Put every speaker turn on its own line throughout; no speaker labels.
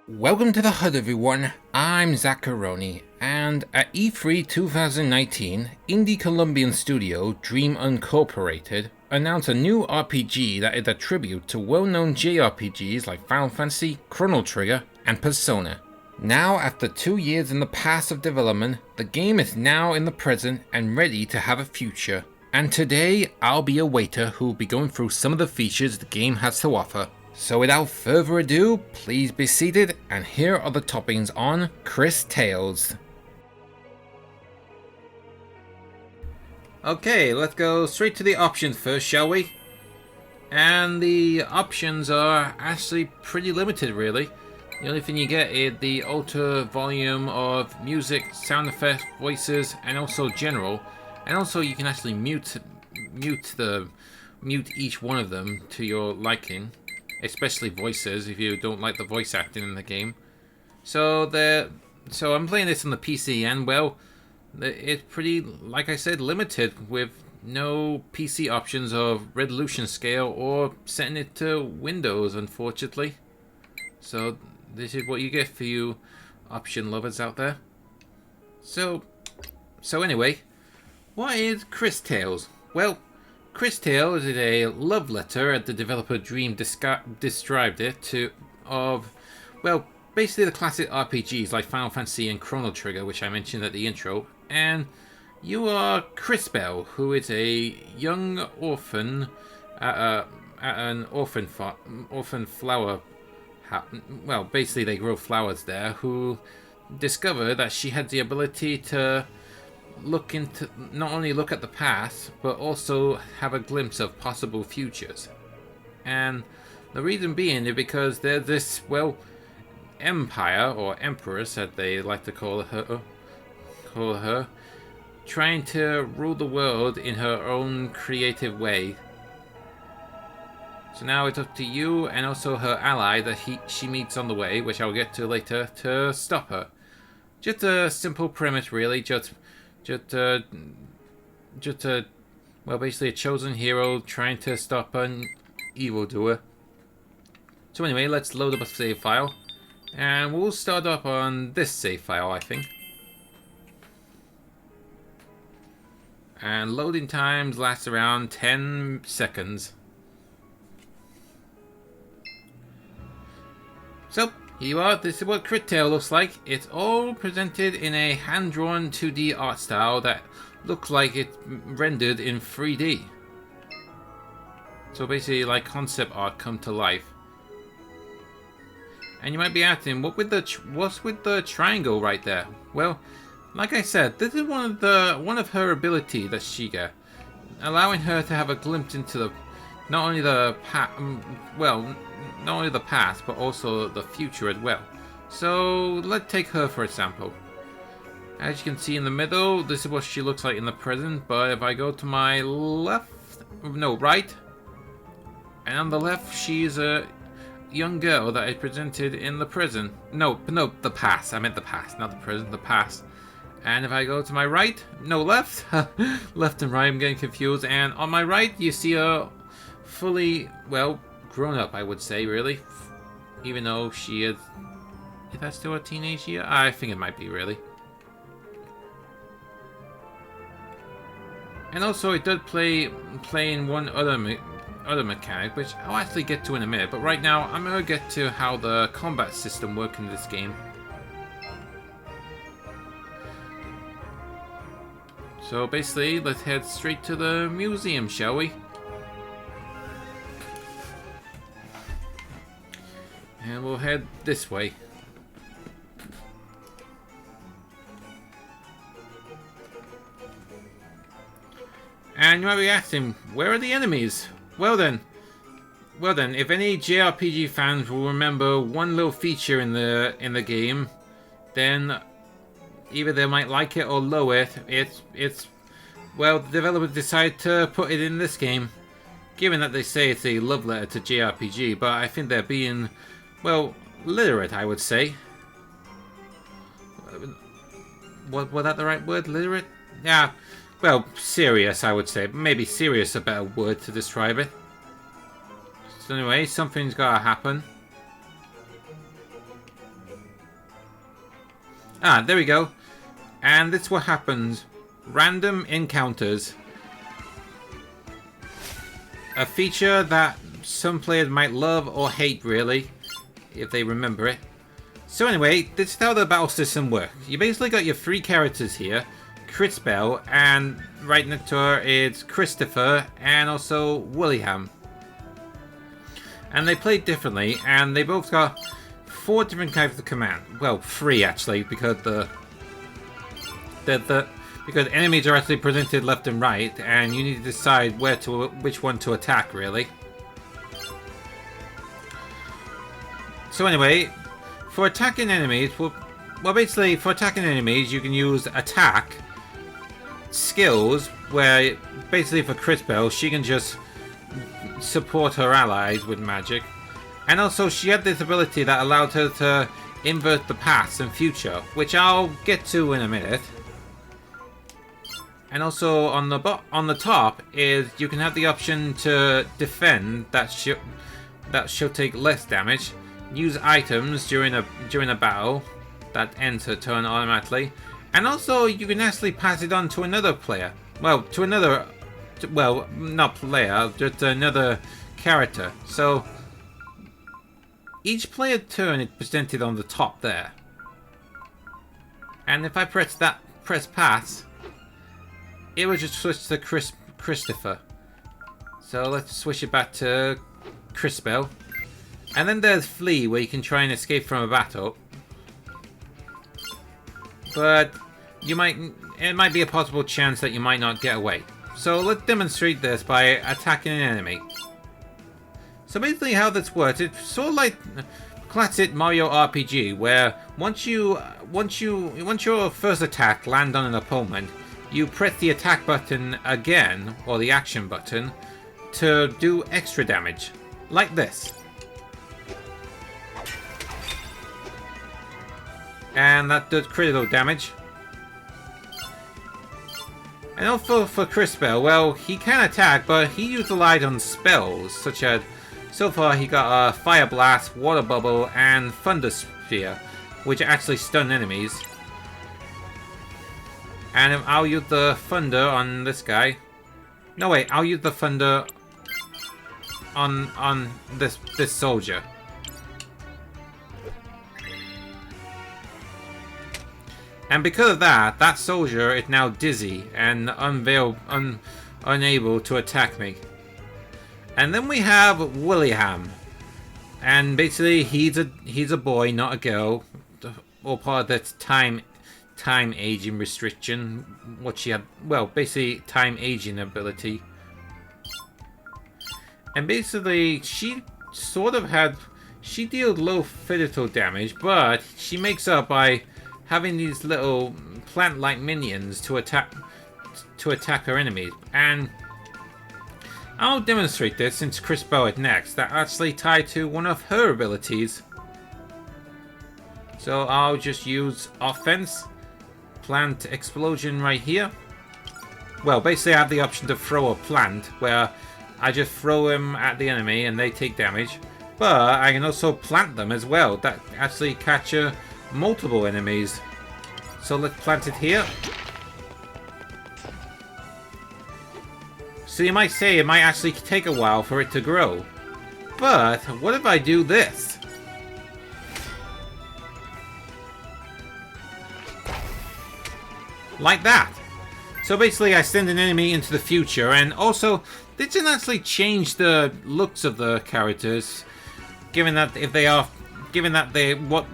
Welcome to the HUD everyone, I'm Zacharoni, and at E3 2019, indie Colombian studio Dream Uncorporated announced a new RPG that is a tribute to well-known JRPGs like Final Fantasy, Chrono Trigger, and Persona. Now, after 2 years in the past of development, the game is now in the present and ready to have a future. And today, I'll be a waiter who will be going through some of the features the game has to offer. So without further ado, please be seated, and here are the toppings on Cris Tales. Okay, let's go straight to the options first, shall we? And the options are actually pretty limited, really. The only thing you get is the alter volume of music, sound effects, voices, and also general. And also you can actually mute each one of them to your liking. Especially voices, if you don't like the voice acting in the game. So I'm playing this on the PC, and well, it's pretty, like I said, limited, with no PC options of resolution scale or setting it to Windows, unfortunately. So this is what you get for you option lovers out there. So anyway, what is Cris Tales? Well, Cris Tales is a love letter, as the developer Dream described it, well, basically the classic RPGs like Final Fantasy and Chrono Trigger, which I mentioned at the intro. And you are Crisbell, who is a young orphan at an orphan flower. Well, basically they grow flowers there, who discover that she had the ability to not only look at the past, but also have a glimpse of possible futures. And the reason being is because there's this, well, empire, or empress as they like to call her, trying to rule the world in her own creative way. So now it's up to you and also her ally that she meets on the way, which I'll get to later, to stop her. Just a simple premise, really. Just basically a chosen hero trying to stop an evildoer. So anyway, let's load up a save file, and we'll start up on this save file, I think. And loading times last around 10 seconds. So, here you are. This is what Cris Tales looks like. It's all presented in a hand-drawn 2D art style that looks like it's rendered in 3D. So basically like concept art come to life. And you might be asking, what's with the triangle right there? Well, like I said, this is one of her abilities that she got, allowing her to have a glimpse into not only the past, but also the future as well. So let's take her for example. As you can see in the middle, this is what she looks like in the present. But if I go to my right, and on the left, she's a young girl that is presented in the present. No, the past. I meant the past, not the present, the past. And if I go to my right, left, left and right, I'm getting confused. And on my right, you see a fully, well, grown up, I would say, really. Even though she is that still a teenage year? I think it might be, really. And also, it does play in one other mechanic, which I'll actually get to in a minute. But right now, I'm gonna get to how the combat system works in this game. So basically, let's head straight to the museum, shall we? And we'll head this way. And you might be asking, where are the enemies? Well then, if any JRPG fans will remember one little feature in the game, then either they might like it or loathe it. Well, the developers decided to put it in this game, given that they say it's a love letter to JRPG, but I think they're being, well, literate, I would say. Was that the right word? Literate? Yeah. Well, serious, I would say. Maybe serious a better word to describe it. So anyway, something's gotta happen. Ah, there we go. And that's what happens. Random encounters. A feature that some players might love or hate, really, if they remember it. So anyway, this is how the battle system works. You basically got your three characters here. Cris, and right next to her is Christopher, and also William. And they play differently, and they both got 4 different types of command. Well, 3 actually, because because enemies are actually presented left and right, and you need to decide which one to attack, really. So anyway, for attacking enemies, well basically for attacking enemies you can use attack, skills, where basically for Cris, she can just support her allies with magic. And also she had this ability that allowed her to invert the past and future, which I'll get to in a minute. And also on the top is you can have the option to defend that she'll take less damage. Use items during a battle that ends her turn automatically. And also you can actually pass it on to another player. Well, not player, just another character. So each player turn is presented on the top there. And if I press pass, it will just switch to Christopher. So let's switch it back to Cris. And then there's flee, where you can try and escape from a battle. But it might be a possible chance that you might not get away. So let's demonstrate this by attacking an enemy. So basically how this works, it's sort of like classic Mario RPG, where once your first attack lands on an opponent, you press the attack button again, or the action button, to do extra damage. Like this. And that does critical damage. And also for Cris, well, he can attack, but he utilized on spells, such as, so far he got a Fire Blast, Water Bubble, and Thunder Sphere, which actually stun enemies. And I'll use the Thunder on this guy. No wait, I'll use the Thunder on this soldier. And because of that, that soldier is now dizzy and unable to attack me. And then we have William. And basically he's a boy, not a girl. Or part of that time aging restriction. What she had, well, basically time aging ability. And basically she deals low physical damage, but she makes up by having these little plant-like minions to attack her enemies. And I'll demonstrate this since Cris is next. That actually tied to one of her abilities. So I'll just use offense, plant explosion right here. Well, basically I have the option to throw a plant where I just throw them at the enemy and they take damage. But I can also plant them as well. That actually capture multiple enemies. So let's plant it here. So you might say it might actually take a while for it to grow. But what if I do this? Like that. So basically I send an enemy into the future, and also this can actually change the looks of the characters, given that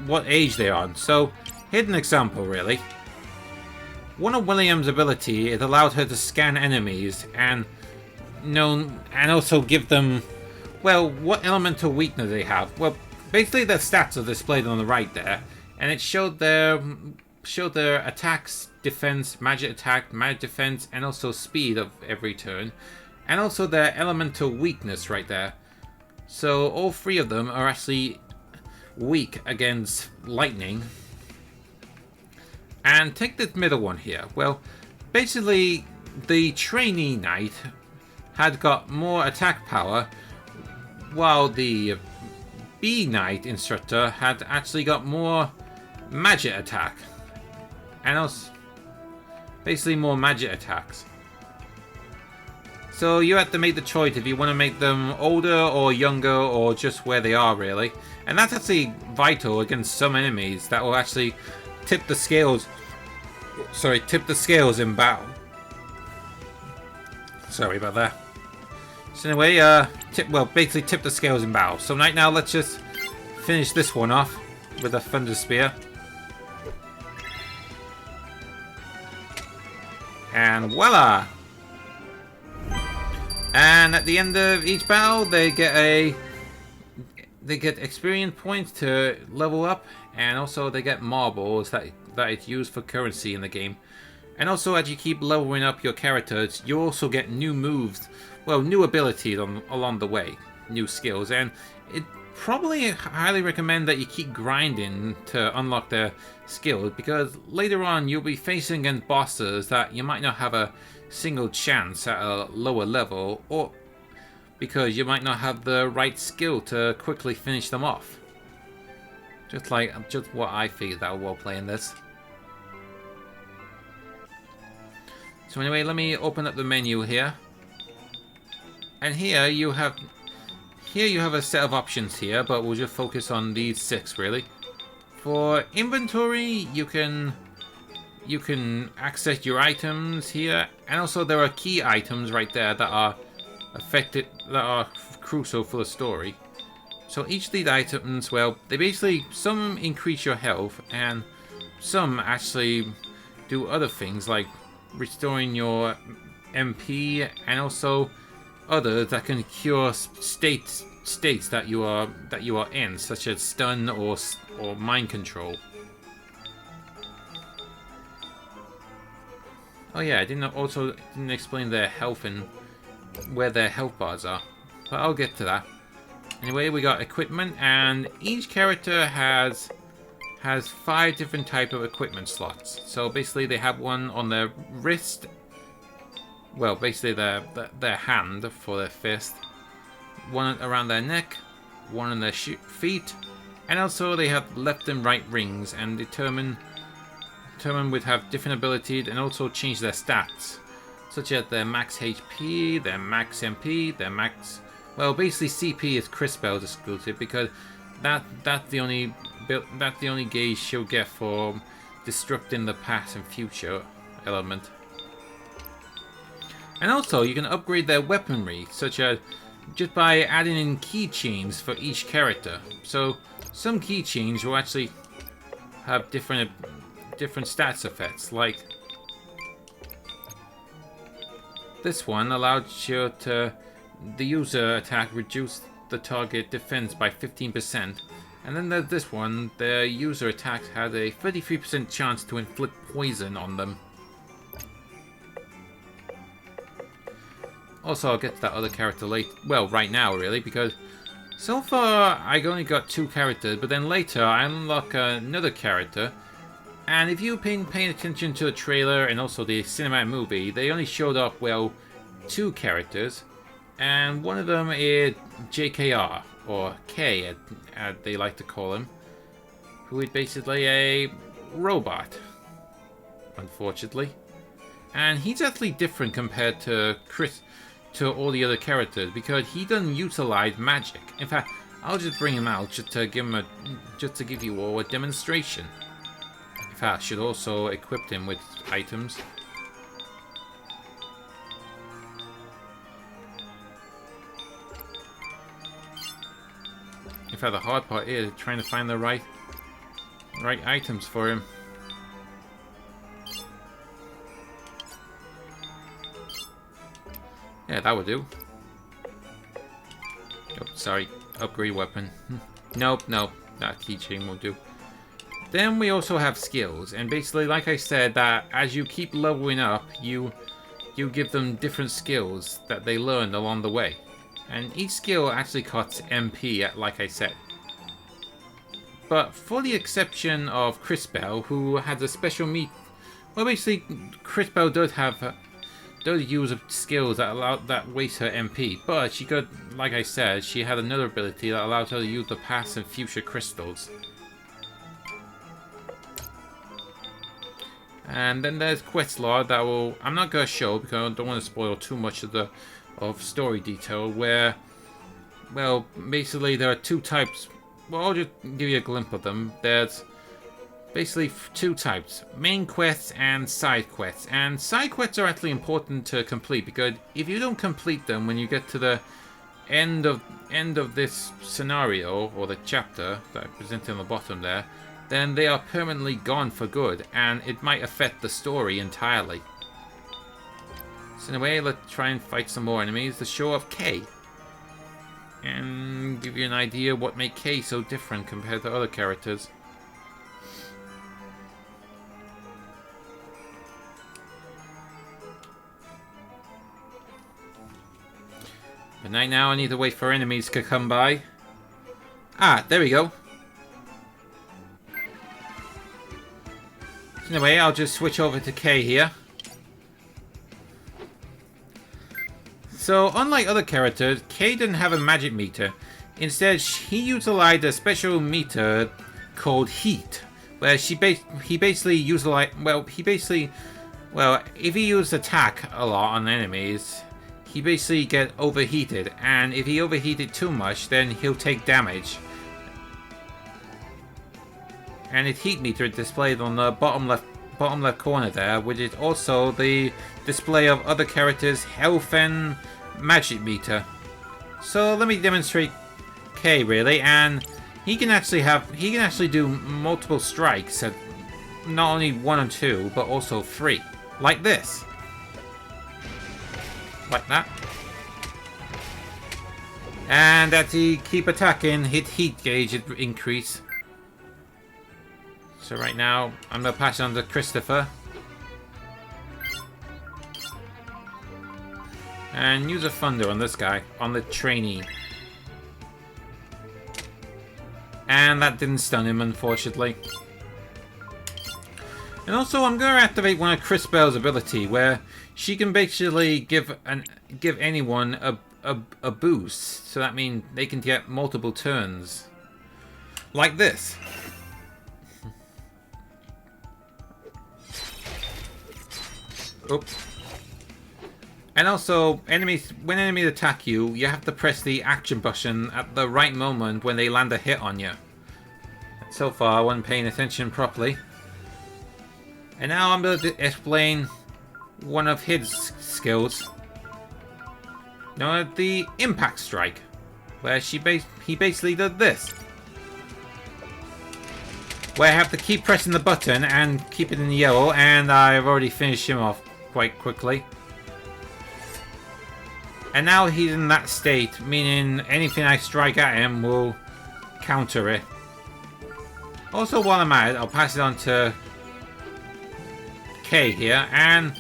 what age they're on. So here's an example, really. One of William's ability, it allowed her to scan enemies and also give them, well, what elemental weakness they have. Well, basically their stats are displayed on the right there, and it showed their attacks, defense, magic attack, magic defense, and also speed of every turn, and also their elemental weakness right there. So all 3 of them are actually weak against lightning. And take this middle one here. Well, basically the trainee knight had got more attack power, while the B knight instructor had actually got more magic attack. and also basically more magic attacks. So you have to make the choice if you want to make them older or younger or just where they are, really. And that's actually vital against some enemies that will actually tip the scales. Sorry, tip the scales in battle. Sorry about that. So anyway, basically tip the scales in battle. So right now, let's just finish this one off with a Thunder Spear. And voila! And at the end of each battle, they get experience points to level up, and also they get marbles that is used for currency in the game. And also, as you keep leveling up your characters, you also get new moves, well, new abilities along the way, new skills. And it probably highly recommend that you keep grinding to unlock their skills, because later on you'll be facing against bosses that you might not have a single chance at a lower level, or because you might not have the right skill to quickly finish them off. Just what I figured out while playing this. So anyway, let me open up the menu here. And here you have a set of options here, but we'll just focus on these 6 really. For inventory, you can access your items here, and also there are key items right there that are crucial for the story. So each of these items, well, they basically, some increase your health, and some actually do other things like restoring your MP, and also others that can cure states that you are in, such as stun or mind control. Oh yeah, I didn't explain their health and where their health bars are, but I'll get to that. Anyway, we got equipment, and each character has 5 different type of equipment slots. So basically, they have one on their wrist. Well, basically their hand for their fist. One around their neck, one on their feet, and also they have left and right rings, and determined would have different abilities and also change their stats, such as their max HP, their max MP, their max. Well, basically CP is Cris exclusive, because that's the only gauge she'll get for disrupting the past and future element. And also, you can upgrade their weaponry, such as just by adding in keychains for each character. So some keychains will actually have different stats effects, like this one allows you to the user attack reduce the target defense by 15%, and then there's this one, the user attack has a 33% chance to inflict poison on them. Also, I'll get to that other character later. Well, right now, really, because so far I only got 2 characters, but then later I unlock another character. And if you've been paying attention to the trailer and also the cinematic movie, they only showed up, well, 2 characters. And one of them is JKR, or K, as they like to call him, who is basically a robot, unfortunately. And he's actually different compared to Cris, to all the other characters, because he doesn't utilize magic. In fact, I'll just bring him out just to give you all a demonstration. In fact, I should also equip him with items. In fact, the hard part is trying to find the right items for him. Yeah, that would do. Oh, sorry. Upgrade weapon. Nope, that keychain won't do. Then we also have skills, and basically, like I said, that as you keep leveling up, you give them different skills that they learn along the way. And each skill actually costs MP, like I said. But for the exception of Cris, who has a special well, basically, Cris does use skills that waste her MP, but she got, like I said, she had another ability that allows her to use the past and future crystals. And then there's quest log that I'm not going to show because I don't want to spoil too much of story detail. Where, well, basically there are two types. Well, I'll just give you a glimpse of them. There's basically two types: main quests and side quests. And side quests are actually important to complete because if you don't complete them when you get to the end of this scenario or the chapter that I presented on the bottom there, then they are permanently gone for good, and it might affect the story entirely. So anyway, let's try and fight some more enemies to show off K. And give you an idea what makes K so different compared to other characters. But right now I need to wait for enemies to come by. Ah, there we go. Anyway, I'll just switch over to K here. So, unlike other characters, K didn't have a magic meter. Instead, he utilized a special meter called Heat, where he basically utilized, if he used attack a lot on enemies, he basically get overheated, and if he overheated too much, then he'll take damage. And its heat meter is displayed on the bottom left corner there, which is also the display of other characters' health and magic meter. So let me demonstrate K really, and he can actually do multiple strikes at not only 1 and 2, but also 3, like this, like that. And as he keep attacking, his heat gauge increase. So right now, I'm going to pass it on to Christopher. And use a thunder on this guy, on the trainee. And that didn't stun him, unfortunately. And also, I'm going to activate one of Cris Bell's ability, where she can basically give anyone a boost. So that means they can get multiple turns. Like this. Oops. And also, when enemies attack you, you have to press the action button at the right moment when they land a hit on you. So far, I wasn't paying attention properly. And now I'm going to explain one of his skills. The Impact Strike, where he basically did this. Where I have to keep pressing the button and keep it in yellow, and I've already finished him off quite quickly. And now he's in that state, meaning anything I strike at him will counter it. Also, while I'm at it, I'll pass it on to K here, and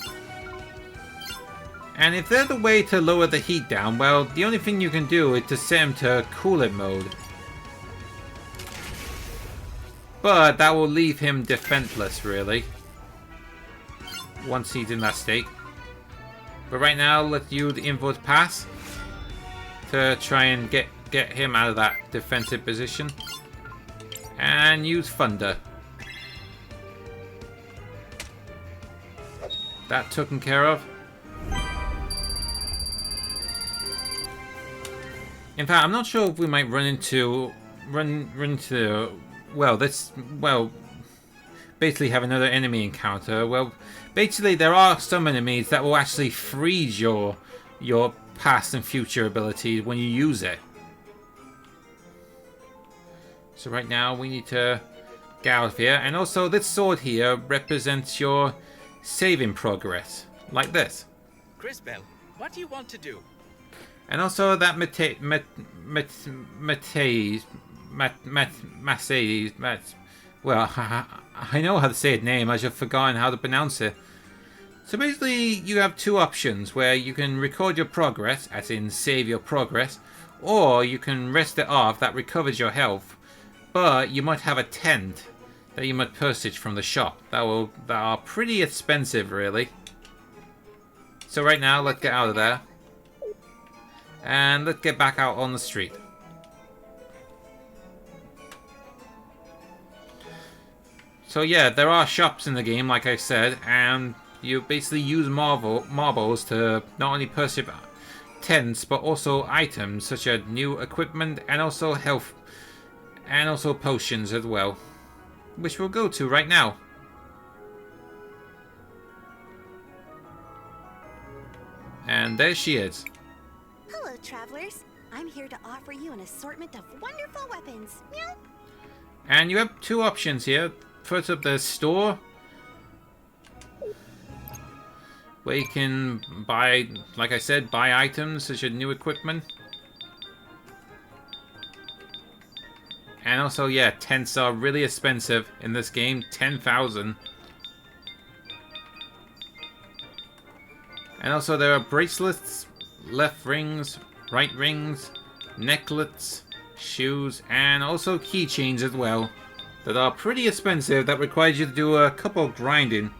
if there's a way to lower the heat down, well, the only thing you can do is to set him to cool it mode. But that will leave him defenseless, really, once he's in that state. But right now, let's use the inverse pass to try and get him out of that defensive position. And use thunder. That taken care of. In fact, I'm not sure if we might run into basically have another enemy encounter. Well, basically there are some enemies that will actually freeze your past and future abilities when you use it. So right now we need to get out of here. And also this sword here represents your saving progress, like this.
Cris Bell, what do you want to do?
And also that well, I know how to say its name, I just forgotten how to pronounce it. So basically, you have two options where you can record your progress, as in save your progress, or you can rest it off, that recovers your health, but you might have a tent that you might purchase from the shop. That are pretty expensive, really. So right now, let's get out of there. And let's get back out on the street. So yeah, there are shops in the game, like I said, and you basically use marbles to not only purchase tents, but also items such as new equipment and also health, and also potions as well, which we'll go to right now. And there she is.
Hello, travelers. I'm here to offer you an assortment of wonderful weapons. Meow.
And you have two options here. First up, there's store, where you can buy, like I said, buy items such as new equipment. And also, yeah, tents are really expensive in this game, 10,000. And also there are bracelets, left rings, right rings, necklaces, shoes, and also keychains as well, that are pretty expensive, that requires you to do a couple of grinding.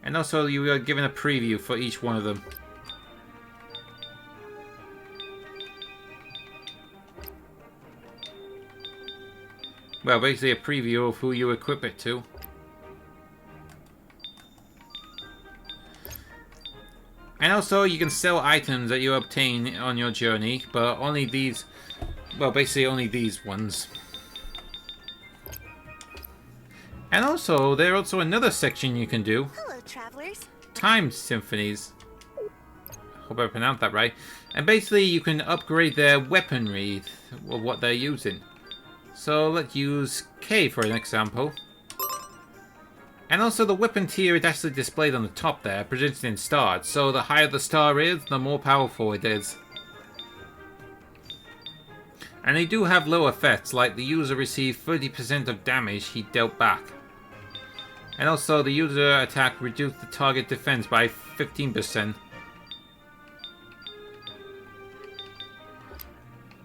And also you are given a preview for each one of them. Well, basically a preview of who you equip it to. And also you can sell items that you obtain on your journey, but only these, well, basically only these ones. And also, there's also another section you can do.
Hello, travelers.
Time symphonies. Hope I pronounced that right. And basically you can upgrade their weaponry, or what they're using. So let's use K for an example. And also the weapon tier is actually displayed on the top there, presented in stars. So the higher the star is, the more powerful it is. And they do have low effects, like the user receives 30% of damage he dealt back. And also the user attack reduced the target defense by 15%.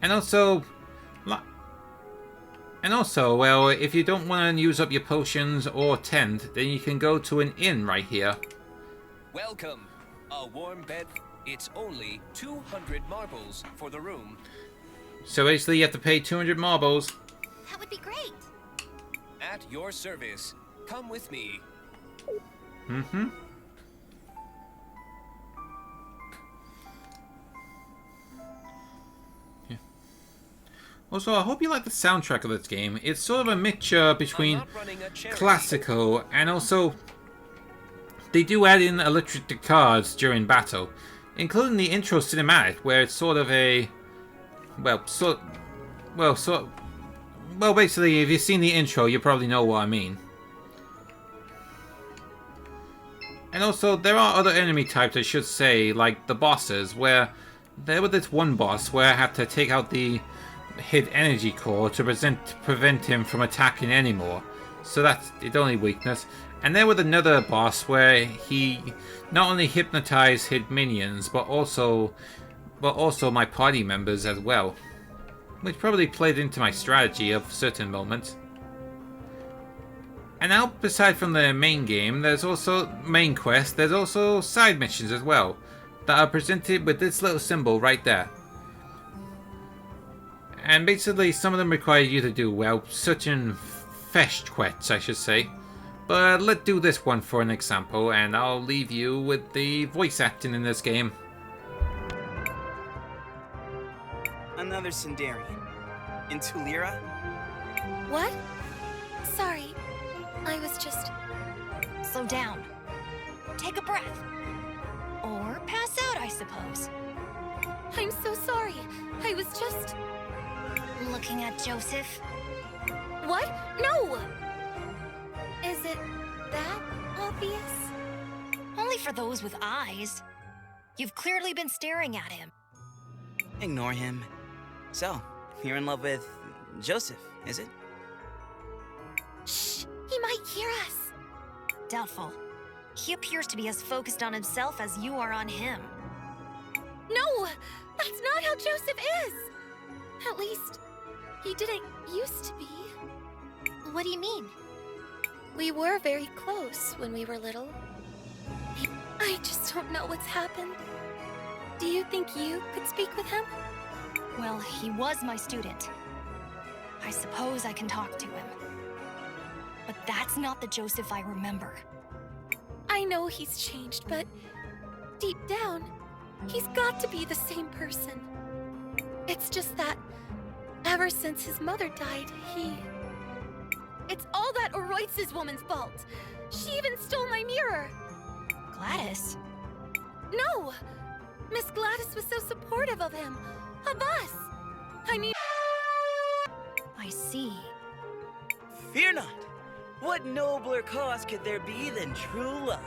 And also, well, if you don't want to use up your potions or tent, then you can go to an inn right here.
Welcome. A warm bed. It's only 200 marbles for the room.
So basically you have to pay 200 marbles.
That would be great.
At your service. Come with me.
Mm-hmm. Also, I hope you like the soundtrack of this game. It's sort of a mixture between classical and also they do add in electric guitars during battle, including the intro cinematic, where it's sort of a basically, if you've seen the intro, you probably know what I mean. And also, there are other enemy types, I should say, like the bosses, where there was this one boss where I had to take out the hid energy core to prevent him from attacking anymore. So that's its only weakness. And there was another boss where he not only hypnotized his minions, but also my party members as well, which probably played into my strategy of certain moments. And now, aside from the main game, there's also main quest. There's also side missions as well that are presented with this little symbol right there. And basically, some of them require you to do, well, certain fetch quests, I should say. But let's do this one for an example, and I'll leave you with the voice acting in this game.
Another Sindarian. In Tulira?
What? Sorry. I was just... Slow down. Take a breath. Or pass out, I suppose. I'm so sorry. I was just... looking at Joseph. What? No! Is it that obvious? Only for those with eyes. You've clearly been staring at him.
Ignore him. So, you're in love with Joseph, is it?
Shh! He might hear us. Doubtful. He appears to be as focused on himself as you are on him. No! That's not how Joseph is! At least, he didn't used to be. What do you mean? We were very close when we were little. I just don't know what's happened. Do you think you could speak with him? Well, he was my student. I suppose I can talk to him. But that's not the Joseph I remember.
I know he's changed, but deep down, he's got to be the same person. It's just that ever since his mother died, It's all that Oroitz's woman's fault. She even stole my mirror.
Gladys?
No! Miss Gladys was so supportive of him. Of us. I mean...
I see.
Fear not. What nobler cause could there be than true love?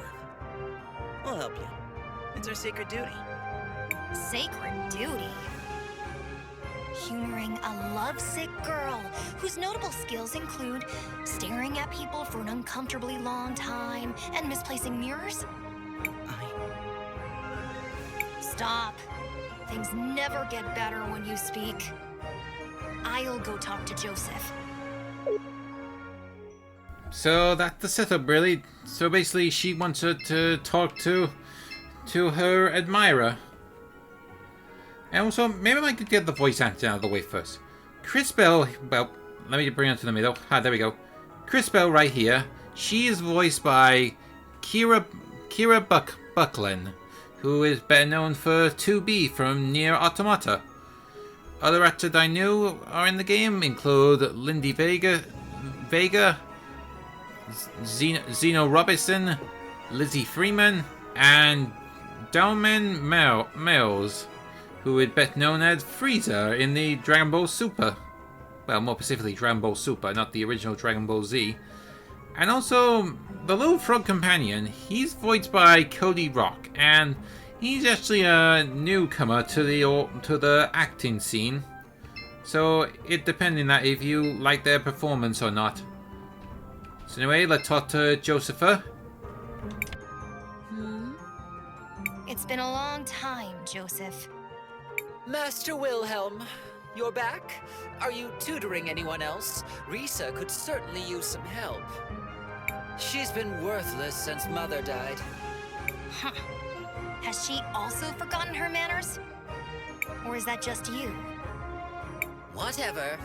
We'll help you. It's our sacred duty.
Sacred duty? Humoring a lovesick girl whose notable skills include staring at people for an uncomfortably long time and misplacing mirrors? Stop. Things never get better when you speak. I'll go talk to Joseph.
So that's the setup, really. So basically, she wants her to talk to her admirer. And also, maybe I could get the voice acting out of the way first. Cris Bell, well, let me bring her to the middle. Ah, there we go. Cris Bell right here. She is voiced by Kira Buckland, who is better known for 2B from Nier Automata. Other actors I know are in the game include Lindy Vega, Zeno Robinson, Lizzie Freeman, and Dalman Mills, who is better known as Frieza in the Dragon Ball Super. Well, more specifically Dragon Ball Super, not the original Dragon Ball Z. And also, the little frog companion, he's voiced by Cody Rock, and he's actually a newcomer to the acting scene. So, it depending on if you like their performance or not. So anyway, let's talk to Josepha.
It's been a long time, Joseph.
Master Wilhelm, you're back? Are you tutoring anyone else? Risa could certainly use some help. She's been worthless since Mother died.
Huh. Has she also forgotten her manners? Or is that just you?
Whatever.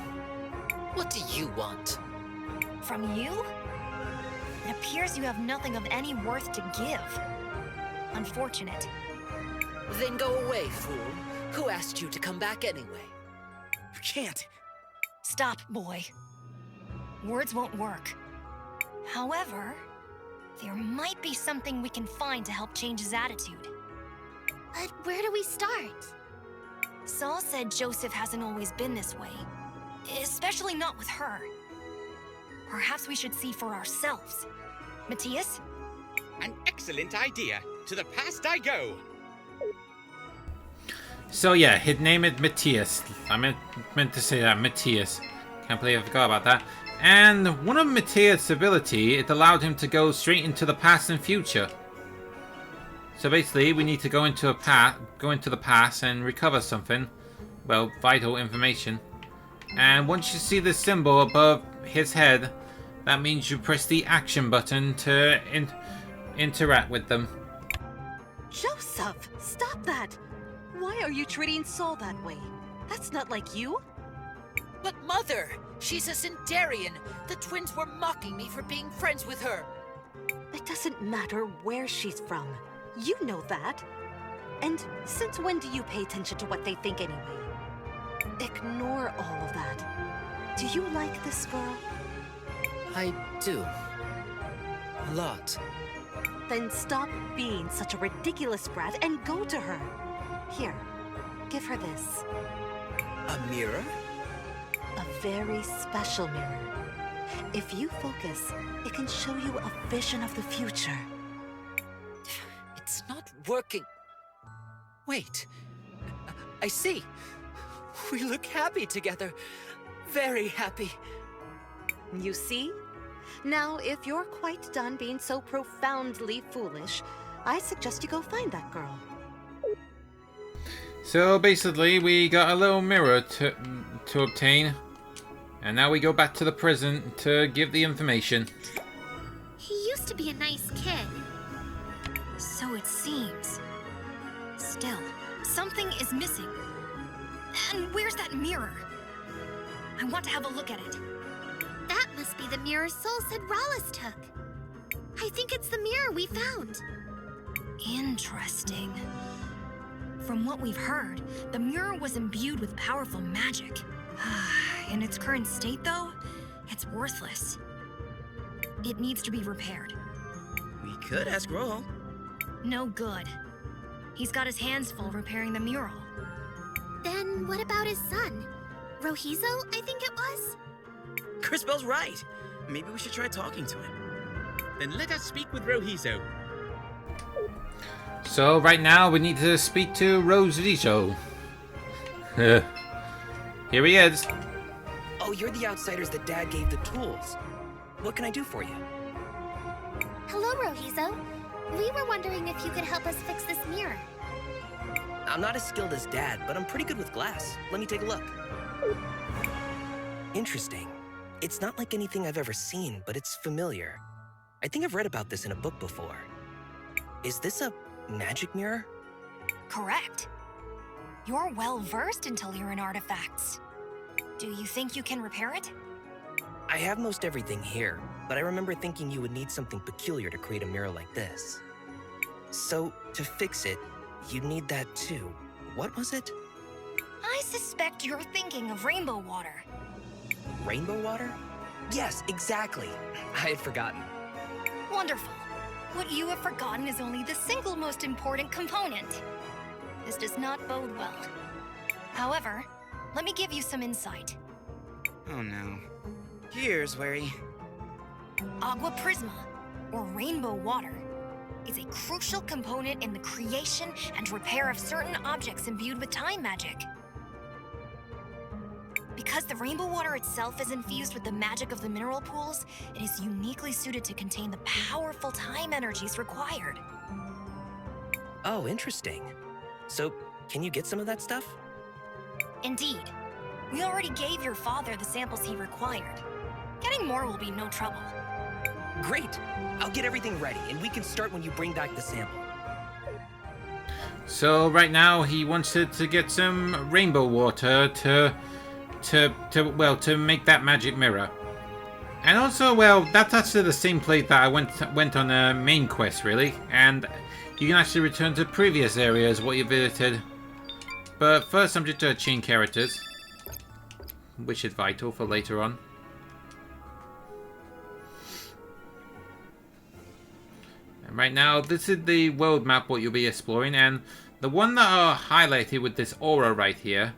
What do you want?
From you? It appears you have nothing of any worth to give. Unfortunate.
Then go away, fool. Who asked you to come back anyway?
You can't.
Stop, boy. Words won't work. However, there might be something we can find to help change his attitude.
But where do we start?
Saul said Joseph hasn't always been this way. Especially not with her. Perhaps we should see for ourselves. Matthias?
An excellent idea. To the past I go.
So yeah, his name is Matthias. I meant to say that, Matthias. Can't believe I forgot about that. And one of Matthias' ability, it allowed him to go straight into the past and future. So basically, we need to go into the past and recover something. Well, vital information. And once you see the symbol above his head, that means you press the action button to interact with them.
Joseph, stop that! Why are you treating Saul that way? That's not like you.
But Mother, she's a Centaurian. The twins were mocking me for being friends with her.
It doesn't matter where she's from. You know that. And since when do you pay attention to what they think anyway? Ignore all of that. Do you like this girl?
I do. A lot.
Then stop being such a ridiculous brat and go to her. Here, give her this.
A mirror?
A very special mirror. If you focus, it can show you a vision of the future.
It's not working. Wait. I see. We look happy together. Very happy.
You see? Now, if you're quite done being so profoundly foolish, I suggest you go find that girl.
So basically, we got a little mirror to obtain. And now we go back to the present to give the information.
He used to be a nice kid.
So it seems. Still, something is missing. And where's that mirror? I want to have a look at it.
That must be the
the mirror Soul said Rallis took. I think it's the mirror we found.
Interesting. From what we've heard, the mirror was imbued with powerful magic. In its current state, though, it's worthless. It needs to be repaired.
We could ask Rojo.
No good. He's got his hands full repairing the mural.
Then what about his son? Rohizo, I think it was?
Crispell's right. Maybe we should try talking to him.
Then let us speak with Rohizo.
So right now we need to speak to Rosito. Here he is.
Oh, you're the outsiders that Dad gave the tools. What can I do for you?
Hello, Rohizo. We were wondering if you could help us fix this mirror.
I'm not as skilled as Dad, but I'm pretty good with glass. Let me take a look. Interesting. It's not like anything I've ever seen, but it's familiar. I think I've read about this in a book before. Is this a magic mirror?
Correct. You're well versed in Telerian artifacts. Do you think you can repair it?
I have most everything here, but I remember thinking you would need something peculiar to create a mirror like this. So, to fix it, you'd need that too. What was it?
I suspect you're thinking of rainbow water.
Rainbow water? Yes, exactly. I had forgotten.
Wonderful. What you have forgotten is only the single most important component. This does not bode well. However, let me give you some insight.
Oh no.
Here's wary.
Agua Prisma, or rainbow water, is a crucial component in the creation and repair of certain objects imbued with time magic. Because the rainbow water itself is infused with the magic of the mineral pools, it is uniquely suited to contain the powerful time energies required.
Oh, interesting. So, can you get some of that stuff?
Indeed. We already gave your father the samples he required. Getting more will be no trouble.
Great! I'll get everything ready, and we can start when you bring back the sample.
So right now he wanted to get some rainbow water to make that magic mirror. And also, well, that's actually the same place that I went on a main quest, really. And you can actually return to previous areas what you visited. But first I'm just going to change characters, which is vital for later on. And right now, this is the world map what you'll be exploring, and the one that are highlighted with this aura right here,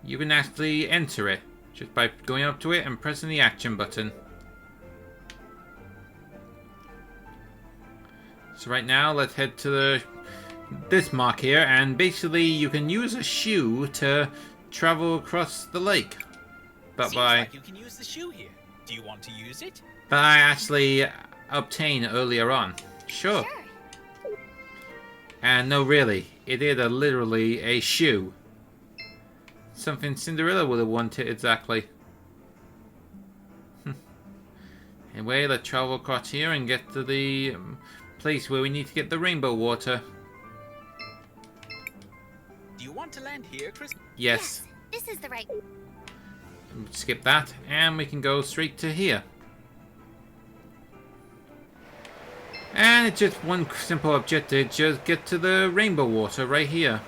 you can actually enter it just by going up to it and pressing the action button. So right now, let's head to this mark here, and basically you can use a shoe to travel across the lake. But
Seems
by
like you can use the shoe here. Do you want to use it?
that I actually obtained earlier on. Sure. And no, really, it is literally a shoe. Something Cinderella would have wanted exactly. Anyway, let's travel across here and get to the place where we need to get the rainbow water.
Do you want to land here, Chris?
Yes.
This is the right...
Skip that, and we can go straight to here. And it's just one simple objective, just get to the rainbow water right here.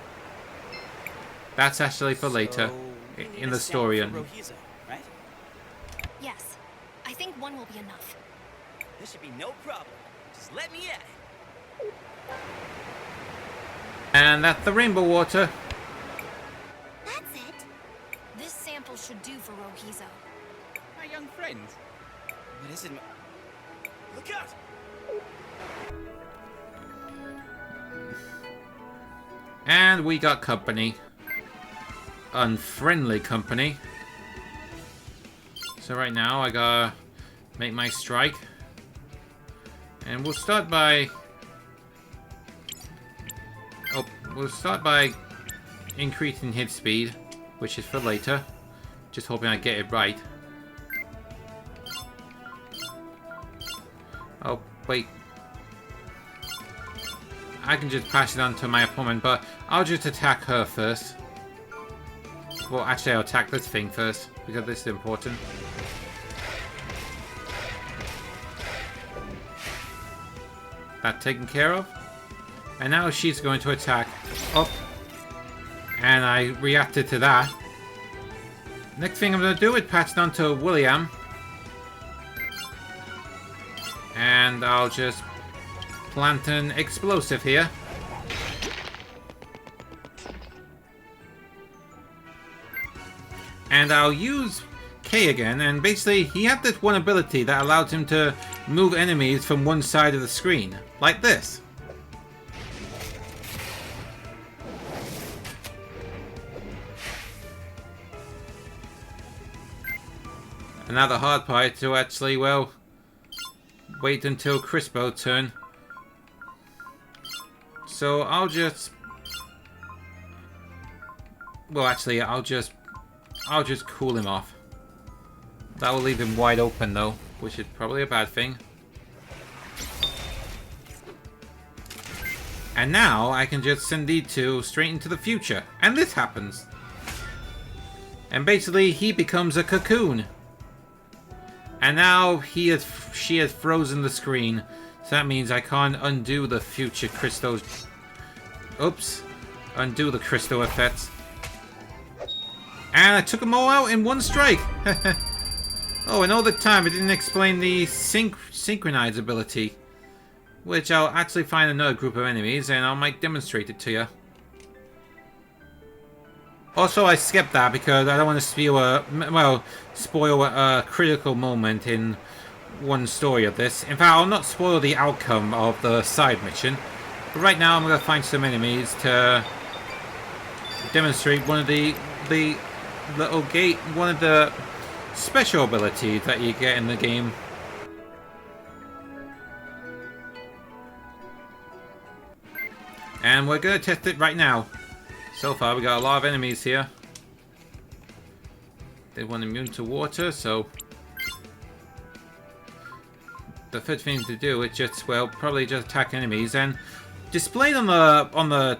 That's actually for later,
So,
in the story.
For Rohizo, right?
Yes, I think one will be enough.
This should be no problem. Just let me at it.
And that's the rainbow water.
That's it.
This sample should do for Rohizo.
My young friend.
What is it? Look out!
And we got company. Unfriendly company. So right now I gotta make my strike. And we'll start by... Oh, we'll start by increasing hit speed, which is for later. Just hoping I get it right. Oh, wait. I can just pass it on to my opponent, but I'll just attack her first. Well, actually, I'll attack this thing first, because this is important. that taken care of. And now she's going to attack up. And I reacted to that. Next thing I'm going to do is pass it on to William. And I'll just plant an explosive here. And I'll use K again, and basically he had this one ability that allowed him to move enemies from one side of the screen, like this. And now the hard part to actually, well, wait until Crispo's turn. So I'll just... Well, actually, I'll just cool him off. That will leave him wide open though, which is probably a bad thing. And now I can just send these two straight into the future. And this happens. And basically he becomes a cocoon. And now she has frozen the screen. So that means I can't undo the future crystals. Oops. Undo the crystal effects. And I took them all out in one strike. Oh, and all the time I didn't explain the synchronize ability. Which I'll actually find another group of enemies and I might demonstrate it to you. Also, I skipped that because I don't want to spoil a critical moment in one story of this. In fact, I'll not spoil the outcome of the side mission. But right now I'm going to find some enemies to demonstrate one of the special abilities that you get in the game. And we're going to test it right now. So far we got a lot of enemies here. They want immune to water, so the first thing to do is just, well, probably just attack enemies. And displayed on the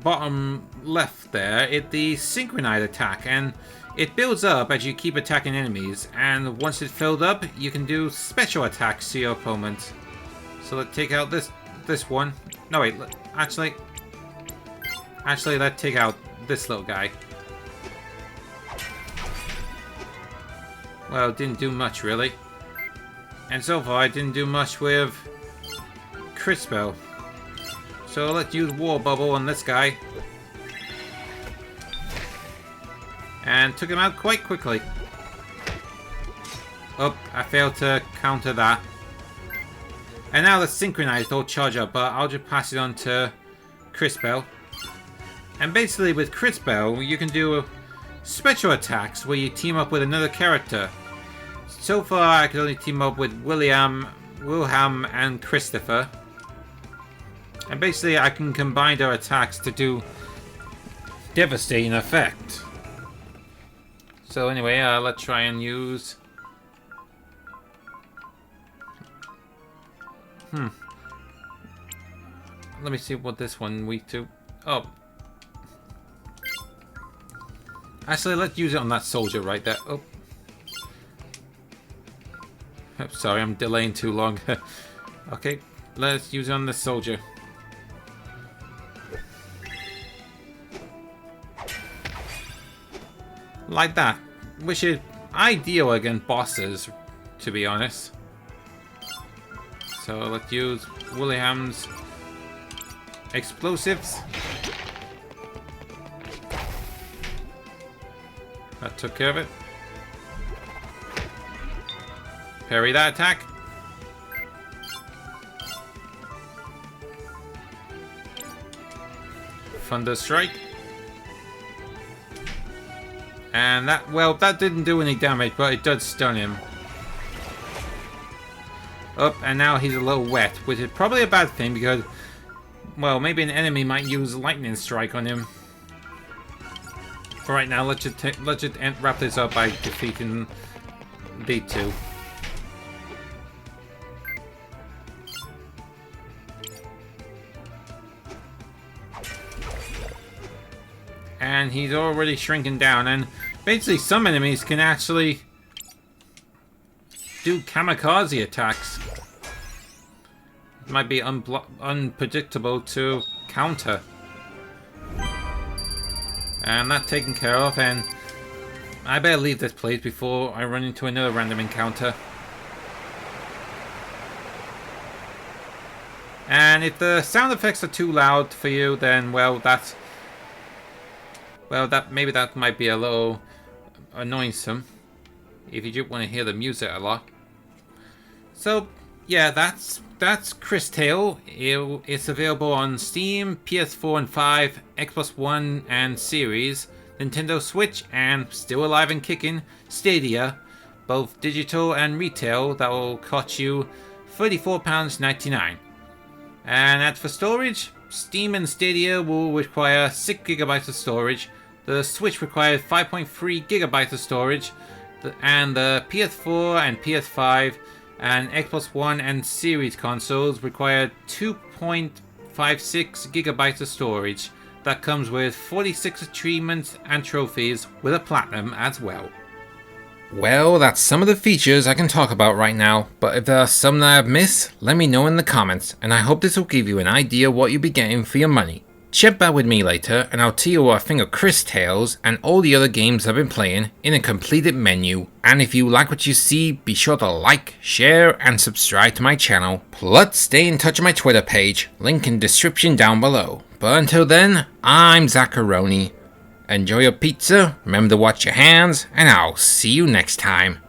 bottom left there is the synchronized attack, and it builds up as you keep attacking enemies, and once it's filled up you can do special attacks to your opponent. So let's take out this one. No wait, actually let's take out this little guy. Well, didn't do much really. And so far I didn't do much with Crispo. So let's use War Bubble on this guy. And took him out quite quickly. Oh, I failed to counter that. And now the synchronized will charge up, but I'll just pass it on to Crispo. And basically with Crispo, you can do special attacks where you team up with another character. So far I could only team up with William, and Christopher. And basically I can combine their attacks to do devastating effect. So anyway, let's try and use... Let me see what this one weak to... Oh. Actually, let's use it on that soldier right there. Oh. Oh, sorry, I'm delaying too long. Okay, let's use it on this soldier. Like that. Which is ideal against bosses, to be honest. So let's use William's explosives. That took care of it. Parry that attack. Thunder Strike. And that, well, that didn't do any damage, but it did stun him. Up, and now he's a little wet, which is probably a bad thing because, well, maybe an enemy might use Lightning Strike on him. For right now, let's just wrap this up by defeating these two. And he's already shrinking down, and basically some enemies can actually do kamikaze attacks. might be unpredictable to counter. And that taken care of, and I better leave this place before I run into another random encounter. And if the sound effects are too loud for you, then maybe that might be a little annoying. If you just want to hear the music a lot. So yeah, that's Cris Tale. It's available on Steam, PS4 and 5, Xbox One and Series, Nintendo Switch, and still alive and kicking, Stadia, both digital and retail. That will cost you £34.99. And as for storage, Steam and Stadia will require 6 GB of storage. The Switch requires 5.3 GB of storage, and the PS4 and PS5 and Xbox One and Series consoles require 2.56 GB of storage. That comes with 46 achievements and trophies with a platinum as well. Well, that's some of the features I can talk about right now, but if there are some that I've missed, let me know in the comments, and I hope this will give you an idea what you'll be getting for your money. Check back with me later, and I'll tell you what I think of Cris Tales and all the other games I've been playing in a completed menu. And if you like what you see, be sure to like, share, and subscribe to my channel. Plus, stay in touch with my Twitter page, link in description down below. But until then, I'm Zacharoni. Enjoy your pizza, remember to wash your hands, and I'll see you next time.